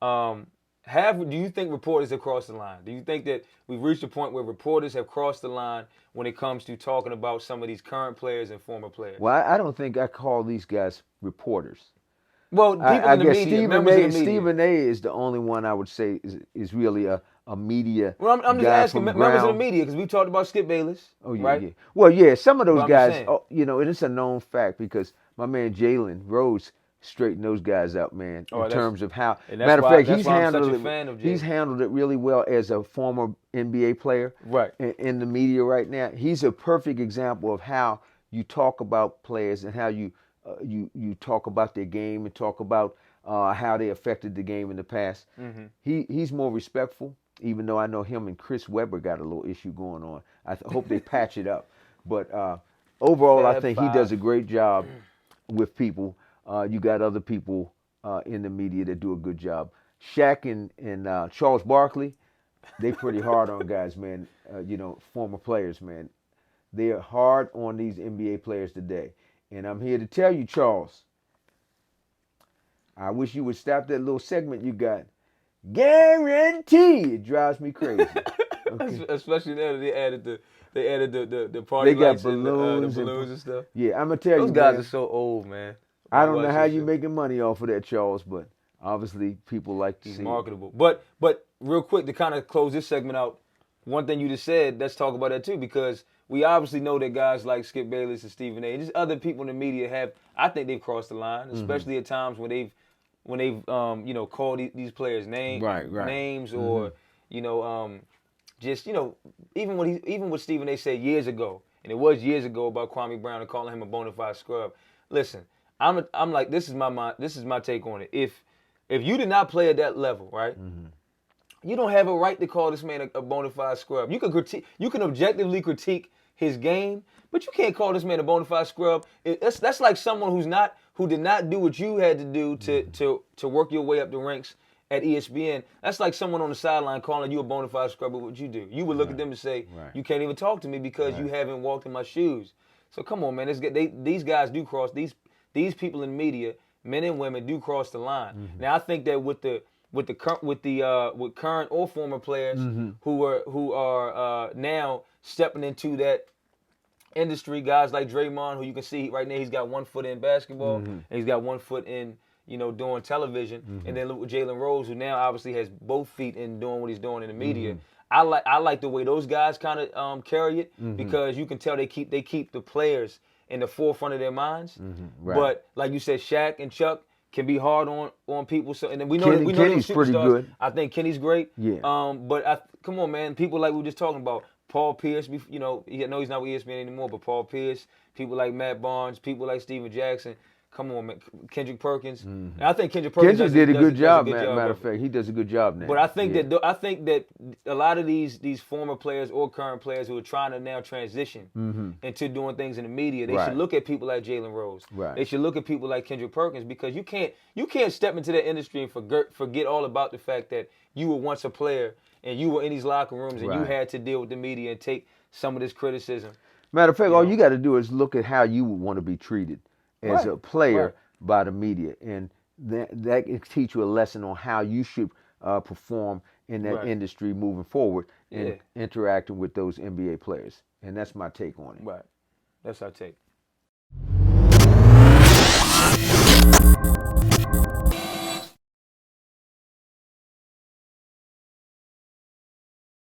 Um, do you think reporters have crossed the line? Do you think that we've reached a point where reporters have crossed the line when it comes to talking about some of these current players and former players? Well, I don't think I call these guys reporters. Well, people I in the guess media, members of the media. Stephen A. is the only one I would say is really a media Well, I'm just guy asking from members of the ground. media because we talked about Skip Bayless, Oh yeah, right? yeah. Well, yeah, some of But those I'm just guys, saying. oh, and it's a known fact because my man Jalen Rose straightened those guys out, man. In Oh, terms of how, and matter of fact, that's why I'm such a fan of He's Jalen. handled it really well as a former NBA player Right. in the media right now. He's a perfect example of how you talk about players and how you talk about their game and talk about how they affected the game in the past. Mm-hmm. He's more respectful, even though I know him and Chris Webber got a little issue going on. Hope they patch it up. But overall, I Fab think he does Five. a great job with people. You got other people in the media that do a good job. Shaq and Charles Barkley, they pretty hard on guys, man. Former players, man. They are hard on these NBA players today. And I'm here to tell you, Charles, I wish you would stop that little segment you got. Guarantee. It drives me crazy. Okay. Especially now that they added the party They got lights and the balloons balloons and stuff. yeah, I'm gonna tell Those you, guys are man. so old, man. When I I don't know watch how this you show, making money off of that, Charles, but obviously people like to he's see it. marketable. But real quick to kind of close this segment out, one thing you just said, let's talk about that too, because we obviously know that guys like Skip Bayless and Stephen A. and just other people in the media have, I think they've crossed the line, especially at times when they've called these players Right, right. names or you know just even what Stephen A. said years ago, and it was years ago about Kwame Brown and calling him a bona fide scrub. Listen, I'm like this is my take on it. If you did not play at that level, right? You don't have a right to call this man a bona fide scrub. You can objectively critique his game, but you can't call this man a bona fide scrub. That's like someone who did not do what you had to do to work your way up the ranks at ESPN. That's like someone on the sideline calling you a bona fide scrub of what you do. You would look at them and say, Right. "You can't even talk to me because you haven't walked in my shoes." So come on, man. These guys do cross these people in media, men and women, do cross the line. Now I think that with current or former players who are now stepping into that industry, guys like Draymond, who you can see right now, he's got 1 foot in basketball and he's got 1 foot in doing television, and then look with Jalen Rose, who now obviously has both feet in doing what he's doing in the media. I like the way those guys kind of carry it because you can tell they keep the players in the forefront of their minds. Right. But like you said, Shaq and Chuck can be hard on people. So and then we know Kenny's those pretty superstars. good. I think Kenny's great. Yeah. But come on, man. People like we were just talking about. Paul Pierce, I know he's not with ESPN anymore, but Paul Pierce, people like Matt Barnes, people like Steven Jackson. Come on, man. Kendrick Perkins. And I think Kendrick Perkins Kendrick did a good job, does a matter of of it. fact. He does a good job now. But I think Yeah. that a lot of these former players or current players who are trying to now transition into doing things in the media, they Right. should look at people like Jalen Rose. Right. They should look at people like Kendrick Perkins because you can't step into that industry and forget all about the fact that you were once a player and you were in these locker rooms and you Right. had to deal with the media and take some of this criticism. Matter of fact, You all know. you got to do is look at how you would want to be treated as Right, a player right. by the media, and that can teach you a lesson on how you should perform in that Right. industry moving forward and Yeah. interacting with those NBA players. And that's my take on it. Right. That's our take.